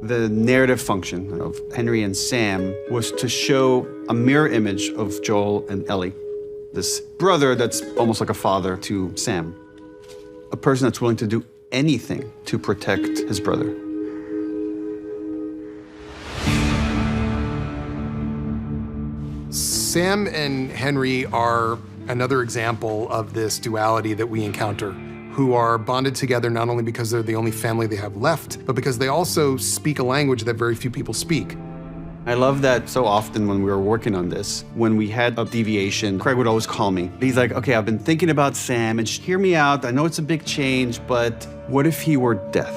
The narrative function of Henry and Sam was to show a mirror image of Joel and Ellie. This brother that's almost like a father to Sam. A person that's willing to do anything to protect his brother. Sam and Henry are another example of this duality that we encounter, who are bonded together not only because they're the only family they have left, but because they also speak a language that very few people speak. I love that so often when we were working on this, when we had a deviation, Craig would always call me. He's like, okay, I've been thinking about Sam, and hear me out. I know it's a big change, but what if he were death?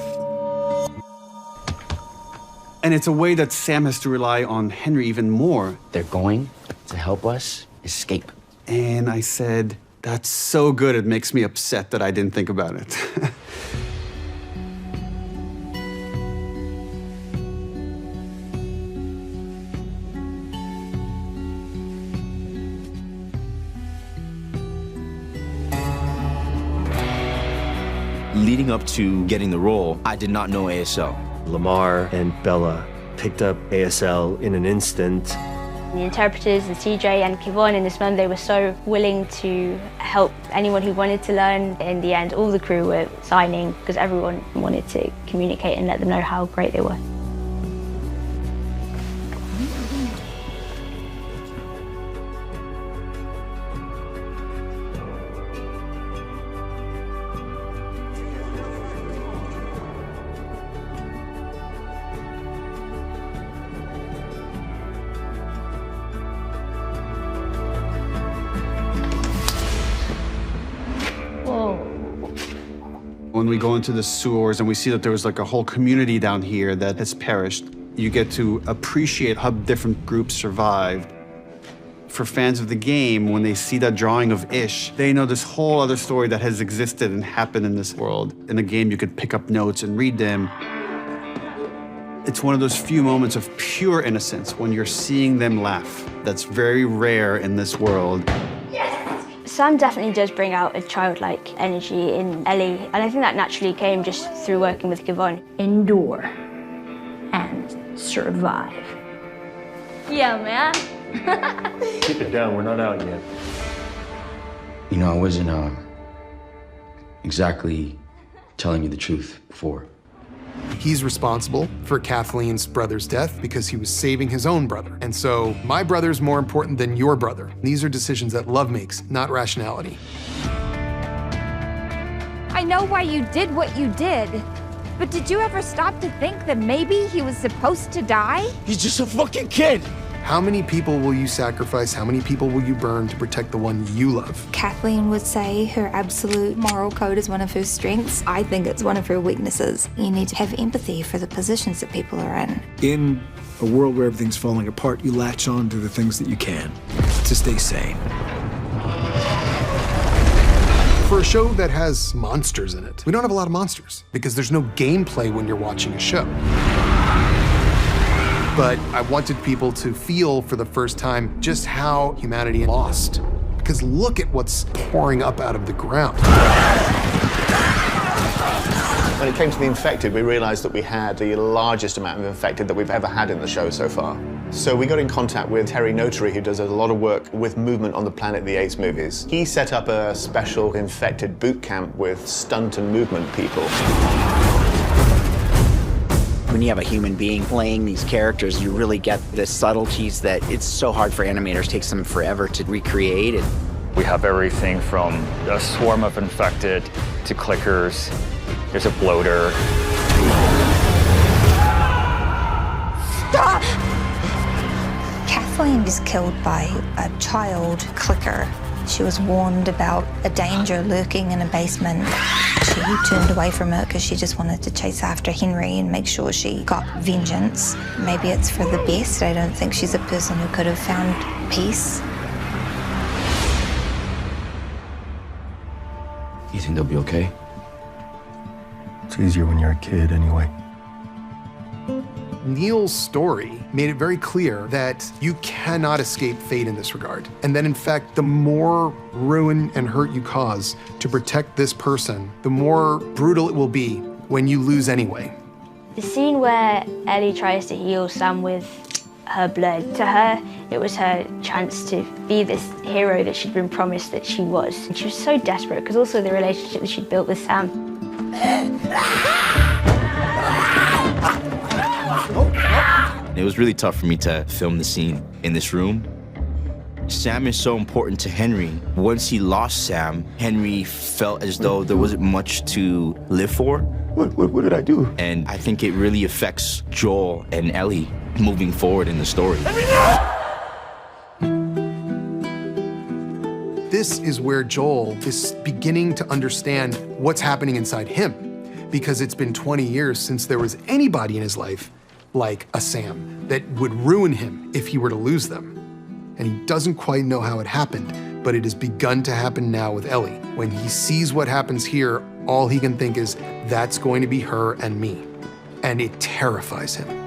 And it's a way that Sam has to rely on Henry even more. They're going to help us escape. And I said, that's so good, it makes me upset that I didn't think about it. Leading up to getting the role, I did not know ASL. Lamar and Bella picked up ASL in an instant. The interpreters, the CJ and Kivon in this film, they were so willing to help anyone who wanted to learn. In the end, all the crew were signing because everyone wanted to communicate and let them know how great they were. When we go into the sewers and we see that there was like a whole community down here that has perished, you get to appreciate how different groups survived. For fans of the game, when they see that drawing of Ish, they know this whole other story that has existed and happened in this world. In the game, you could pick up notes and read them. It's one of those few moments of pure innocence when you're seeing them laugh. That's very rare in this world. Sam definitely does bring out a childlike energy in Ellie, and I think that naturally came just through working with Kivon. Endure and survive. Yeah, man. Keep it down, we're not out yet. You know, I wasn't exactly telling you the truth before. He's responsible for Kathleen's brother's death because he was saving his own brother. And so, my brother's more important than your brother. These are decisions that love makes, not rationality. I know why you did what you did, but did you ever stop to think that maybe he was supposed to die? He's just a fucking kid. How many people will you sacrifice? How many people will you burn to protect the one you love? Kathleen would say her absolute moral code is one of her strengths. I think it's one of her weaknesses. You need to have empathy for the positions that people are in. In a world where everything's falling apart, you latch on to the things that you can to stay sane. For a show that has monsters in it, we don't have a lot of monsters because there's no gameplay when you're watching a show. But I wanted people to feel for the first time just how humanity lost. Because look at what's pouring up out of the ground. When it came to the infected, we realized that we had the largest amount of infected that we've ever had in the show so far. So we got in contact with Terry Notary, who does a lot of work with movement on the Planet of the Apes movies. He set up a special infected boot camp with stunt and movement people. When you have a human being playing these characters, you really get the subtleties that it's so hard for animators, it takes them forever to recreate it. We have everything from a swarm of infected to clickers. There's a bloater. Stop! Kathleen was killed by a child clicker. She was warned about a danger lurking in a basement. She turned away from it because she just wanted to chase after Henry and make sure she got vengeance. Maybe it's for the best. I don't think she's a person who could have found peace. You think they'll be okay? It's easier when you're a kid anyway. Neil's story made it very clear that you cannot escape fate in this regard. And that in fact, the more ruin and hurt you cause to protect this person, the more brutal it will be when you lose anyway. The scene where Ellie tries to heal Sam with her blood, to her, it was her chance to be this hero that she'd been promised that she was. And she was so desperate, because also the relationship that she'd built with Sam. It was really tough for me to film the scene in this room. Sam is so important to Henry. Once he lost Sam, Henry felt as though there wasn't much to live for. What did I do? And I think it really affects Joel and Ellie moving forward in the story. This is where Joel is beginning to understand what's happening inside him, because it's been 20 years since there was anybody in his life like a Sam that would ruin him if he were to lose them. And he doesn't quite know how it happened, but it has begun to happen now with Ellie. When he sees what happens here, all he can think is, that's going to be her and me. And it terrifies him.